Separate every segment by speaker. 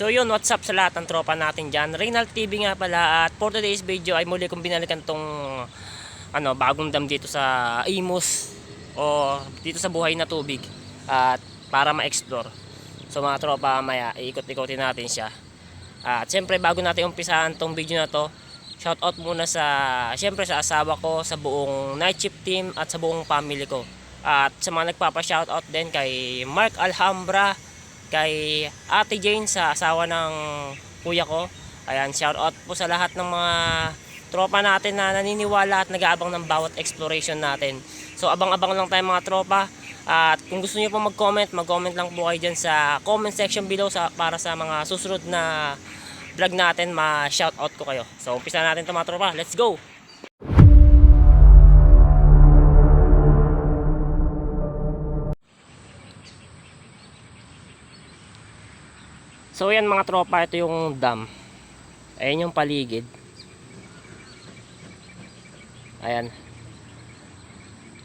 Speaker 1: So yun, what's up sa lahat ng tropa natin dyan. Reynald TV nga pala, at for today's video ay muli kong binalikan tong bagong dam dito sa Imus o dito sa Buhay na Tubig, at para ma-explore. So mga tropa, maya iikot-ikotin natin siya. At siyempre bago natin umpisahan tong video na to, shoutout muna siyempre sa asawa ko, sa buong night shift team at sa buong family ko. At sa mga nagpapa-shoutout din kay Mark Alhambra, kay Ate Jane sa asawa ng kuya ko. Ayan, shoutout po sa lahat ng mga tropa natin na naniniwala at nag-aabang ng bawat exploration natin. So abang-abang lang tayo mga tropa. At kung gusto niyo po mag-comment lang po kayo dyan sa comment section below para sa mga susunod na vlog natin, ma-shoutout ko kayo. So umpisa natin ito mga tropa, let's go! So yan mga tropa, ito yung dam. Ayan yung paligid. Ayan.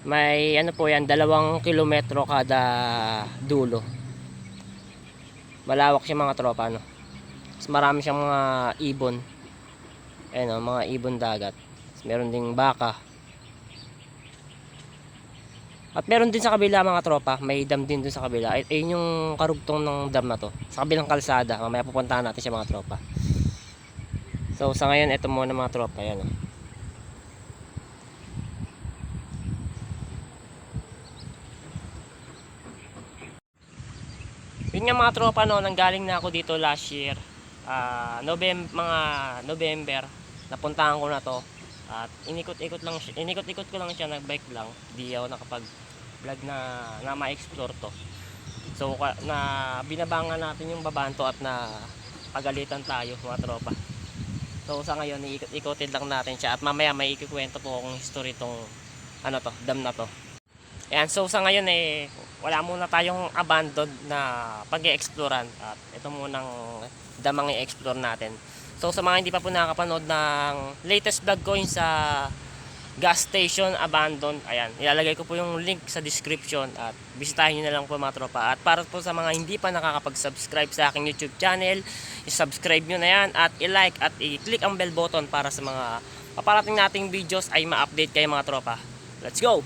Speaker 1: May po yan, 2 kilometro kada dulo. Malawak siya mga tropa, no. Mas marami siyang mga ibon. Ayan mga ibon dagat. Meron ding baka. At meron din sa kabila mga tropa, may dam din dun sa kabila. Ayun yung karugtong ng dam na to, sa kabilang kalsada. Mamaya pupuntahan natin siya mga tropa. So sa ngayon, ito muna mga tropa. Ayan o. Yun nga mga tropa, no, nanggaling na ako dito last year. November. Napuntahan ko na to. At inikot-ikot ko lang siya, nag-bike lang. Di ako nakapag-vlog na ma-explore to. So na binabangan natin yung babanto at na pagalitan tayo mga tropa. So sa ngayon, iikot-ikotin lang natin siya at mamaya may ikikwento po akong history tong dam na to. Ayan, so sa ngayon wala muna tayong abandoned na pag-i-explorean at ito munang damang i-explore natin. So sa mga hindi pa po nakakapanood ng latest vlog ko yung sa gas station abandoned, ayan, ilalagay ko po yung link sa description at bisitahin nyo na lang po mga tropa. At para po sa mga hindi pa nakakapag-subscribe sa aking YouTube channel, i-subscribe nyo na yan at i-like at i-click ang bell button para sa mga paparating nating videos ay ma-update kayo mga tropa. Let's go!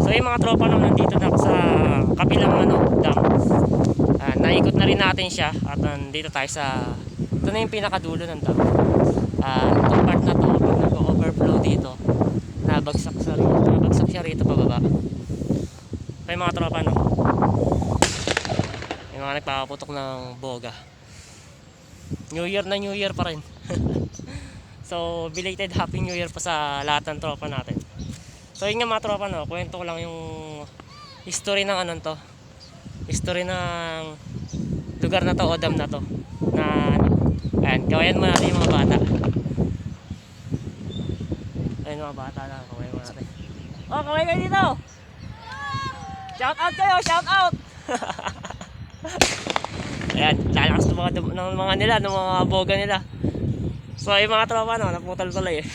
Speaker 1: So yung mga tropa no, nandito na sa kabilang ano, dam. Naikot na rin natin siya at nandito tayo sa, ito na yung pinakadulo ng dam. Itong part na to, pag nag-overflow dito, nabagsak siya rito pababa. So yung mga tropa no, yung mga nagpapaputok ng boga. New Year pa rin. So belated Happy New Year pa sa lahat ng tropa natin. So yun nga mga tropa no, kwento ko lang yung history ng ano to. History ng lugar na to o dam na to. Na ano, ayan, kawayan mo natin yung mga bata. Ayun mga bata lang, kawayan mo natin. Oh, kaway kayo dito! Shout out kayo, shout out! Ayan, lalakas ng mga nila, ng mga boga nila. So yung mga tropa no, naputol tuloy eh.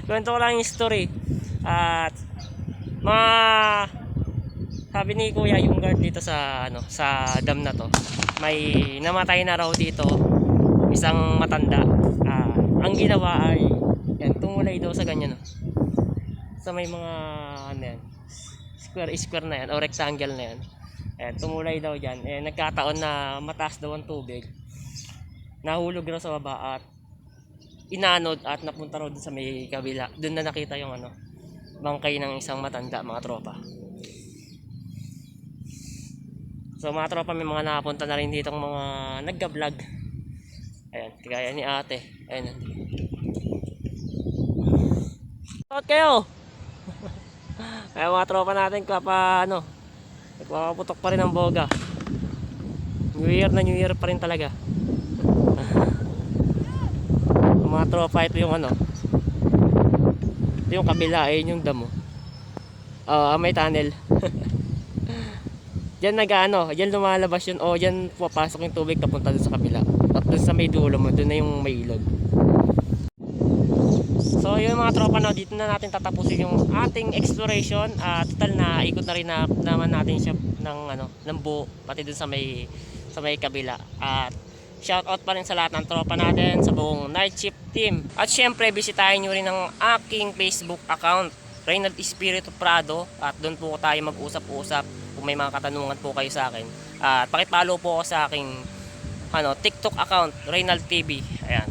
Speaker 1: Kwento ko lang yung story. At mga sabi ni Kuya yung guard dito sa ano, sa dam na to, may namatay na raw dito isang matanda. Ang ginawa ay yan, tumulay daw sa ganyan no. Sa may mga ano yan, square na yan o rectangle na yan. Ayan, tumulay daw dyan. Nagkataon na mataas daw ang tubig. Nahulog raw sa baba at inanod at napunta raw dun sa may kabila. Doon na nakita yung ano, bangkay ng isang matanda mga tropa. So mga tropa, may mga nakapunta na rin dito mga nagga-vlog. Ayan, kagaya ni ate. Ayan. Shout kayo! Ayan mga tropa natin ano, nagpapaputok pa rin ang boga. New Year pa rin talaga. Mga tropa, ito yung ano, ito yung kabila, ayun yung damo. May tunnel. Diyan diyan lumalabas yun o diyan papasok yung tubig papunta dun sa kabila. At dun sa may dulo mo, dun na yung may ilog. So yun mga tropa no, dito na natin tatapusin yung ating exploration. Total na ikot na rin naman natin siya ng buo, pati dun sa may kabila. At shout out pa rin sa lahat ng tropa natin, sa buong night shift team. At syempre bisitahin nyo rin ang aking Facebook account, Reynald Espiritu Prado, at doon po tayo mag-usap-usap kung may mga katanungan po kayo sa akin. At pakipollow po ako sa aking TikTok account, Reynald TV. Ayan.